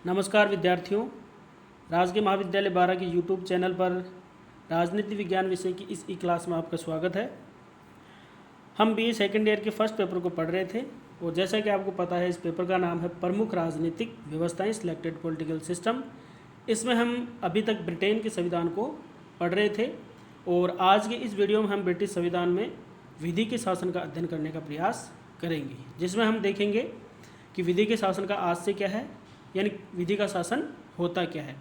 नमस्कार विद्यार्थियों, राजकीय महाविद्यालय बारा के यूट्यूब चैनल पर राजनीति विज्ञान विषय की इस ई क्लास में आपका स्वागत है। हम बीए सेकेंड ईयर के फर्स्ट पेपर को पढ़ रहे थे और जैसा कि आपको पता है इस पेपर का नाम है प्रमुख राजनीतिक व्यवस्थाएं सिलेक्टेड पॉलिटिकल सिस्टम। इसमें हम अभी तक ब्रिटेन के संविधान को पढ़ रहे थे और आज के इस वीडियो में हम ब्रिटिश संविधान में विधि के शासन का अध्ययन करने का प्रयास करेंगे, जिसमें हम देखेंगे कि विधि के शासन का आशय क्या है, यानी विधि का शासन होता क्या है।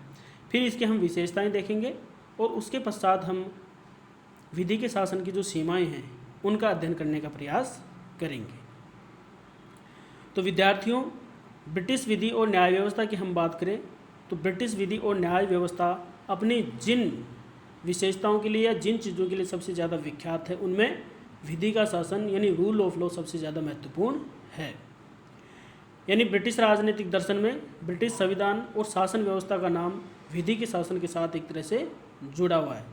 फिर इसके हम विशेषताएं देखेंगे और उसके पश्चात हम विधि के शासन की जो सीमाएं हैं उनका अध्ययन करने का प्रयास करेंगे। तो विद्यार्थियों, ब्रिटिश विधि और न्याय व्यवस्था की हम बात करें तो ब्रिटिश विधि और न्याय व्यवस्था अपनी जिन विशेषताओं के लिए या जिन चीज़ों के लिए सबसे ज़्यादा विख्यात है उनमें विधि का शासन यानी रूल ऑफ लॉ सबसे ज़्यादा महत्वपूर्ण है। यानी ब्रिटिश राजनीतिक दर्शन में ब्रिटिश संविधान और शासन व्यवस्था का नाम विधि के शासन के साथ एक तरह से जुड़ा हुआ है।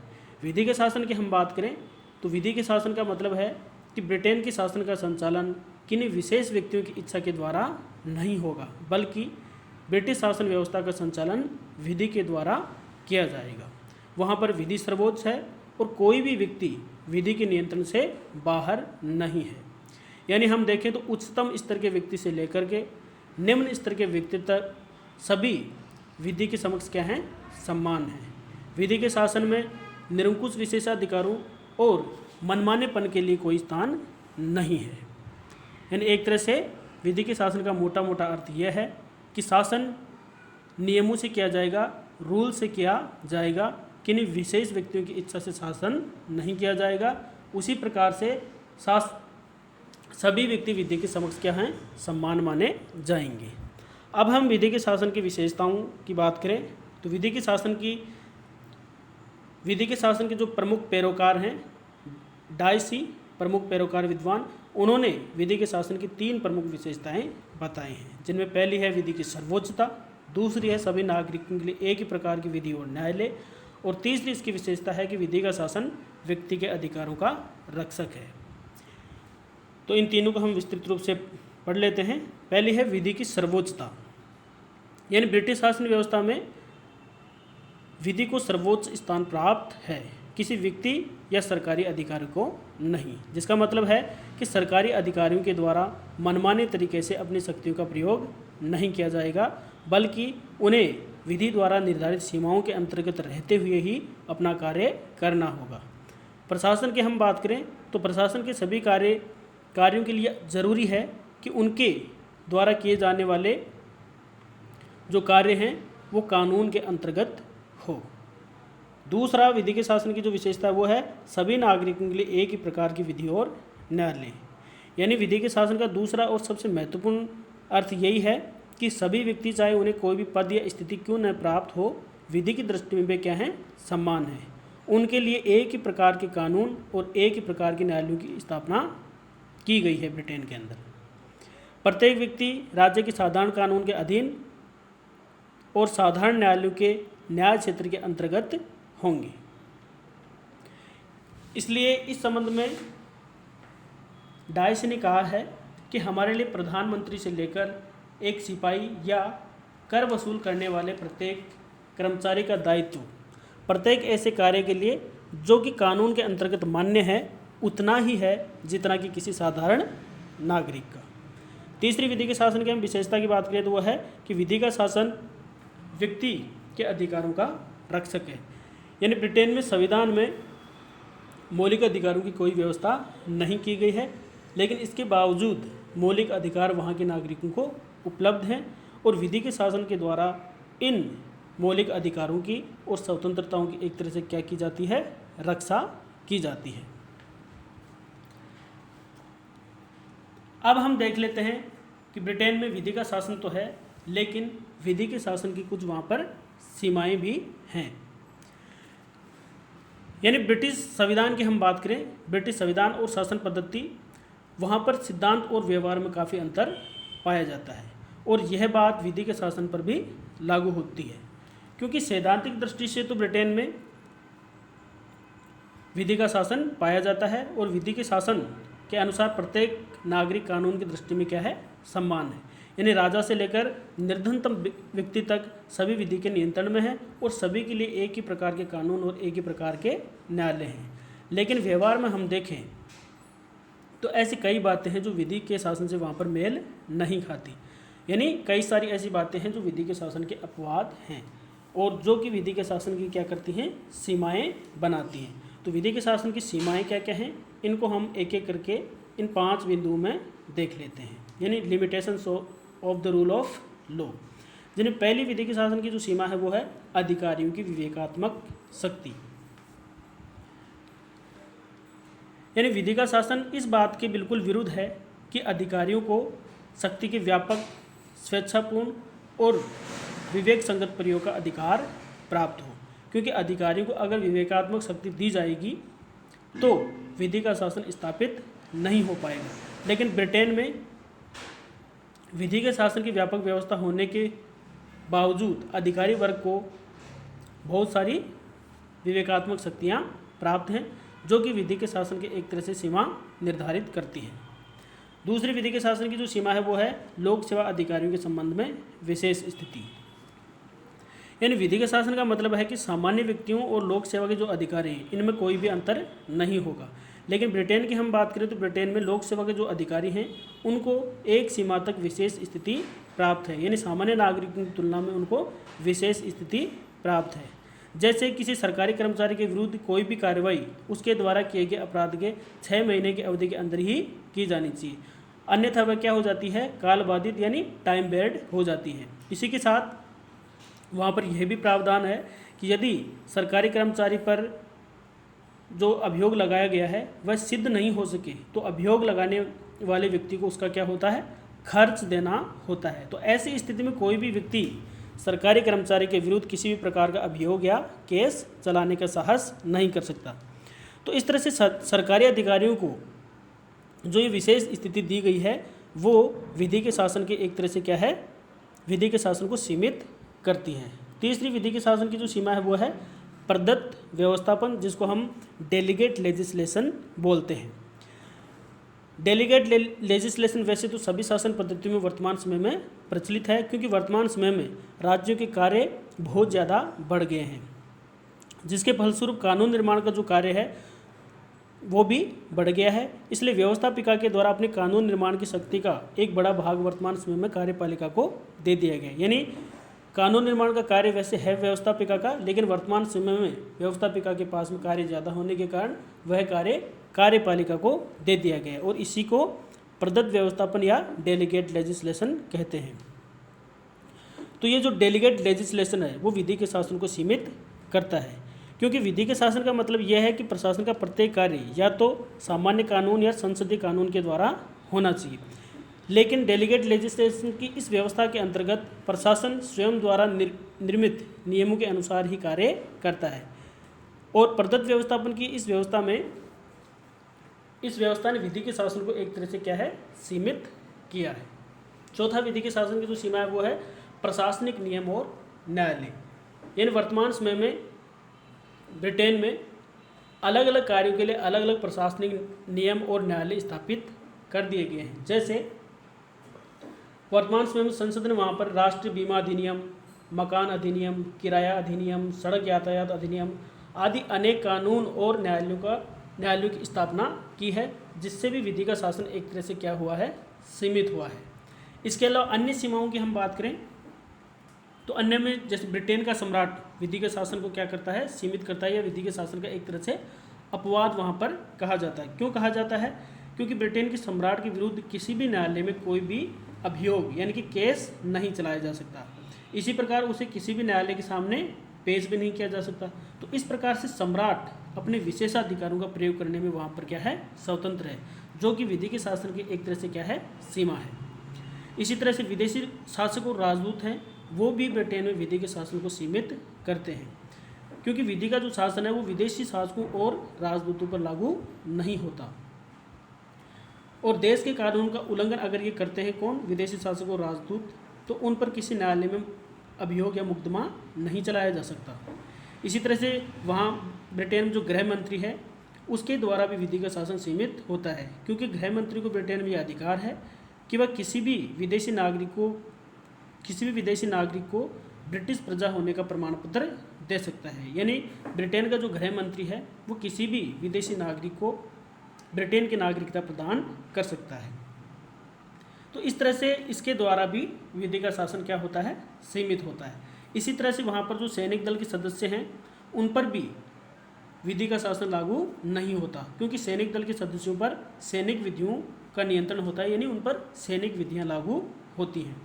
विधि के शासन की हम बात करें तो विधि के शासन का मतलब है कि ब्रिटेन के शासन का संचालन किन्हीं विशेष व्यक्तियों की इच्छा के द्वारा नहीं होगा, बल्कि ब्रिटिश शासन व्यवस्था का संचालन विधि के द्वारा किया जाएगा। वहाँ पर विधि सर्वोच्च है और कोई भी व्यक्ति विधि के नियंत्रण से बाहर नहीं है। यानी हम देखें तो उच्चतम स्तर के व्यक्ति से लेकर के निम्न स्तर के व्यक्ति तक सभी विधि के समक्ष क्या हैं, सम्मान है। विधि के शासन में निरंकुश विशेषाधिकारों और मनमानेपन के लिए कोई स्थान नहीं है। यानी एक तरह से विधि के शासन का मोटा मोटा अर्थ यह है कि शासन नियमों से किया जाएगा, रूल से किया जाएगा, किन्हीं विशेष व्यक्तियों की इच्छा से शासन नहीं किया जाएगा। उसी प्रकार से सभी व्यक्ति विधि के समक्ष क्या हैं, सम्मान माने जाएंगे। अब हम विधि के शासन की विशेषताओं की बात करें तो विधि के शासन के जो प्रमुख पैरोकार हैं, डायसी प्रमुख पैरोकार विद्वान, उन्होंने विधि के शासन की 3 प्रमुख विशेषताएं बताई हैं, जिनमें पहली है विधि की सर्वोच्चता, दूसरी है सभी नागरिकों के लिए एक ही प्रकार की विधि और न्यायालय, और तीसरी इसकी विशेषता है कि विधि का शासन व्यक्ति के अधिकारों का रक्षक है। तो इन तीनों को हम विस्तृत रूप से पढ़ लेते हैं। पहली है विधि की सर्वोच्चता, यानी ब्रिटिश शासन व्यवस्था में विधि को सर्वोच्च स्थान प्राप्त है, किसी व्यक्ति या सरकारी अधिकारी को नहीं। जिसका मतलब है कि सरकारी अधिकारियों के द्वारा मनमाने तरीके से अपनी शक्तियों का प्रयोग नहीं किया जाएगा, बल्कि उन्हें विधि द्वारा निर्धारित सीमाओं के अंतर्गत रहते हुए ही अपना कार्य करना होगा। प्रशासन की हम बात करें तो प्रशासन के सभी कार्यों के लिए ज़रूरी है कि उनके द्वारा किए जाने वाले जो कार्य हैं वो कानून के अंतर्गत हो। दूसरा विधि के शासन की जो विशेषता है वो है सभी नागरिकों के लिए एक ही प्रकार की विधि और न्यायालय। यानी विधि के शासन का दूसरा और सबसे महत्वपूर्ण अर्थ यही है कि सभी व्यक्ति, चाहे उन्हें कोई भी पद या स्थिति क्यों न प्राप्त हो, विधि की दृष्टि में वे क्या हैं, सम्मान है। उनके लिए एक ही प्रकार के कानून और एक ही प्रकार के न्यायालयों की स्थापना की गई है ब्रिटेन के अंदर। प्रत्येक व्यक्ति राज्य के साधारण कानून के अधीन और साधारण न्यायालयों के न्याय क्षेत्र के अंतर्गत होंगे। इसलिए इस संबंध में डायस ने कहा है कि हमारे लिए प्रधानमंत्री से लेकर एक सिपाही या कर वसूल करने वाले प्रत्येक कर्मचारी का दायित्व प्रत्येक ऐसे कार्य के लिए जो कि कानून के अंतर्गत मान्य है उतना ही है जितना कि किसी साधारण नागरिक का। तीसरी विधि के शासन की हम विशेषता की बात करें तो वह है कि विधि का शासन व्यक्ति के अधिकारों का रक्षक है। यानी ब्रिटेन में संविधान में मौलिक अधिकारों की कोई व्यवस्था नहीं की गई है, लेकिन इसके बावजूद मौलिक अधिकार वहाँ के नागरिकों को उपलब्ध हैं और विधि के शासन के द्वारा इन मौलिक अधिकारों की और स्वतंत्रताओं की एक तरह से क्या की जाती है, रक्षा की जाती है। अब हम देख लेते हैं कि ब्रिटेन में विधि का शासन तो है, लेकिन विधि के शासन की कुछ वहाँ पर सीमाएं भी हैं। यानी ब्रिटिश संविधान की हम बात करें, ब्रिटिश संविधान और शासन पद्धति वहाँ पर सिद्धांत और व्यवहार में काफ़ी अंतर पाया जाता है और यह बात विधि के शासन पर भी लागू होती है, क्योंकि सैद्धांतिक दृष्टि से तो ब्रिटेन में विधि का शासन पाया जाता है और विधि के शासन के अनुसार प्रत्येक नागरिक कानून की दृष्टि में क्या है, सम्मान है। यानी राजा से लेकर निर्धनतम व्यक्ति तक सभी विधि के नियंत्रण में है और सभी के लिए एक ही प्रकार के कानून और एक ही प्रकार के न्यायालय हैं। लेकिन व्यवहार में हम देखें तो ऐसी कई बातें हैं जो विधि के शासन से वहाँ पर मेल नहीं खाती, यानी कई सारी ऐसी बातें हैं जो विधि के शासन के अपवाद हैं और जो कि विधि के शासन की क्या करती हैं, सीमाएं बनाती हैं। तो विधि के शासन की सीमाएं क्या क्या हैं, इनको हम एक एक करके इन 5 बिंदुओं में देख लेते हैं, यानी limitations of the rule of law. जिन्हें पहली विधि के शासन की जो सीमा है वो है अधिकारियों की विवेकात्मक शक्ति, यानी विधि का शासन इस बात के बिल्कुल विरुद्ध है कि अधिकारियों को शक्ति के व्यापक, स्वेच्छापूर्ण और विवेक संगत प्रयोग का अधिकार प्राप्त हो, क्योंकि अधिकारियों को अगर विवेकात्मक शक्ति दी जाएगी तो विधि का शासन स्थापित नहीं हो पाएगा। लेकिन ब्रिटेन में विधि के शासन की व्यापक व्यवस्था होने के बावजूद अधिकारी वर्ग को बहुत सारी विवेकात्मक शक्तियाँ प्राप्त हैं जो कि विधि के शासन के एक तरह से सीमा निर्धारित करती हैं। दूसरी विधि के शासन की जो सीमा है वो है लोक सेवा अधिकारियों के संबंध में विशेष स्थिति, यानी विधि के शासन का मतलब है कि सामान्य व्यक्तियों और लोक सेवा के जो अधिकारी हैं इनमें कोई भी अंतर नहीं होगा। लेकिन ब्रिटेन की हम बात करें तो ब्रिटेन में लोक सेवा के जो अधिकारी हैं उनको एक सीमा तक विशेष स्थिति प्राप्त है, यानी सामान्य नागरिकों की तुलना में उनको विशेष स्थिति प्राप्त है। जैसे किसी सरकारी कर्मचारी के विरुद्ध कोई भी कार्रवाई उसके द्वारा किए गए अपराध के 6 महीने की अवधि के अंदर ही की जानी चाहिए, अन्यथा वह क्या हो जाती है, काल बाधित यानी टाइम बेर्ड हो जाती है। इसी के साथ वहाँ पर यह भी प्रावधान है कि यदि सरकारी कर्मचारी पर जो अभियोग लगाया गया है वह सिद्ध नहीं हो सके तो अभियोग लगाने वाले व्यक्ति को उसका क्या होता है, खर्च देना होता है। तो ऐसी स्थिति में कोई भी व्यक्ति सरकारी कर्मचारी के विरुद्ध किसी भी प्रकार का अभियोग या केस चलाने का साहस नहीं कर सकता। तो इस तरह से सरकारी अधिकारियों को जो ये विशेष स्थिति दी गई है वो विधि के शासन के एक तरह से क्या है, विधि के शासन को सीमित करती है। तीसरी विधि के शासन की जो सीमा है वो है प्रदत्त व्यवस्थापन, जिसको हम डेलीगेट लेजिस्लेशन बोलते हैं। डेलीगेट लेजिस्लेशन वैसे तो सभी शासन पद्धतियों में वर्तमान समय में प्रचलित है, क्योंकि वर्तमान समय में राज्यों के कार्य बहुत ज़्यादा बढ़ गए हैं, जिसके फलस्वरूप कानून निर्माण का जो कार्य है वो भी बढ़ गया है। इसलिए व्यवस्थापिका के द्वारा अपने कानून निर्माण की शक्ति का एक बड़ा भाग वर्तमान समय में कार्यपालिका को दे दिया गया। यानी कानून निर्माण का कार्य वैसे है व्यवस्थापिका का, लेकिन वर्तमान समय में व्यवस्थापिका के पास में कार्य ज़्यादा होने के कारण वह कार्य कार्यपालिका को दे दिया गया और इसी को प्रदत्त व्यवस्थापन या डेलीगेट लेजिस्लेशन कहते हैं। तो ये जो डेलीगेट लेजिस्लेशन है वो विधि के शासन को सीमित करता है, क्योंकि विधि के शासन का मतलब यह है कि प्रशासन का प्रत्येक कार्य या तो सामान्य कानून या संसदीय कानून के द्वारा होना चाहिए। लेकिन डेलीगेट लेजिस्लेशन की इस व्यवस्था के अंतर्गत प्रशासन स्वयं द्वारा निर्मित नियमों के अनुसार ही कार्य करता है और प्रदत्त व्यवस्थापन की इस व्यवस्था ने विधि के शासन को एक तरह से क्या है, सीमित किया है। चौथा विधि के शासन की जो सीमा है वो है प्रशासनिक नियम और न्यायालय। यानी वर्तमान समय में ब्रिटेन में अलग अलग कार्यों के लिए अलग अलग प्रशासनिक नियम और न्यायालय स्थापित कर दिए गए हैं। जैसे वर्तमान समय में संसद ने वहाँ पर राष्ट्रीय बीमा अधिनियम, मकान अधिनियम, किराया अधिनियम, सड़क यातायात अधिनियम आदि अनेक कानून और न्यायालयों की स्थापना की है, जिससे भी विधि का शासन एक तरह से क्या हुआ है, सीमित हुआ है। इसके अलावा अन्य सीमाओं की हम बात करें तो अन्य में जैसे ब्रिटेन का सम्राट विधि के शासन को क्या करता है, सीमित करता है या विधि के शासन का एक तरह से अपवाद वहाँ पर कहा जाता है। क्यों कहा जाता है? क्योंकि ब्रिटेन के सम्राट के विरुद्ध किसी भी न्यायालय में कोई भी अभियोग यानी कि केस नहीं चलाया जा सकता। इसी प्रकार उसे किसी भी न्यायालय के सामने पेश भी नहीं किया जा सकता। तो इस प्रकार से सम्राट अपने विशेषाधिकारों का प्रयोग करने में वहाँ पर क्या है, स्वतंत्र है, जो कि विधि के शासन की एक तरह से क्या है, सीमा है। इसी तरह से विदेशी शासक और राजदूत हैं वो भी ब्रिटेन में विधि के शासन को सीमित करते हैं, क्योंकि विधि का जो शासन है वो विदेशी शासकों और राजदूतों पर लागू नहीं होता। और देश के कानून का उल्लंघन अगर ये करते हैं कौन, विदेशी शासक और राजदूत, तो उन पर किसी न्यायालय में अभियोग या मुकदमा नहीं चलाया जा सकता। इसी तरह से वहाँ ब्रिटेन में जो गृह मंत्री है उसके द्वारा भी विधि का शासन सीमित होता है, क्योंकि गृह मंत्री को ब्रिटेन में यह अधिकार है कि वह किसी भी विदेशी नागरिक को ब्रिटिश प्रजा होने का प्रमाण पत्र दे सकता है। यानी ब्रिटेन का जो गृह मंत्री है वो किसी भी विदेशी नागरिक को ब्रिटेन की नागरिकता प्रदान कर सकता है। तो इस तरह से इसके द्वारा भी विधि का शासन क्या होता है, सीमित होता है। इसी तरह से वहाँ पर जो सैनिक दल के सदस्य हैं उन पर भी विधि का शासन लागू नहीं होता, क्योंकि सैनिक दल के सदस्यों पर सैनिक विधियों का नियंत्रण होता है, यानी उन पर सैनिक विधियाँ लागू होती हैं,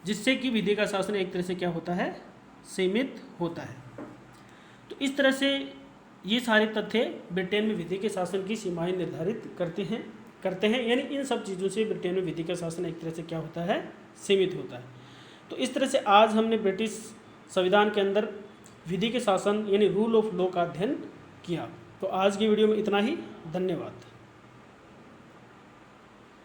जिससे कि विधि का शासन एक तरह से क्या होता है, सीमित होता है। तो इस तरह से ये सारे तथ्य ब्रिटेन में विधि के शासन की सीमाएं निर्धारित करते हैं, यानी इन सब चीज़ों से ब्रिटेन में विधि का शासन एक तरह से क्या होता है, सीमित होता है। तो इस तरह से आज हमने ब्रिटिश संविधान के अंदर विधि के शासन यानी रूल ऑफ लॉ का अध्ययन किया। तो आज की वीडियो में इतना ही। धन्यवाद।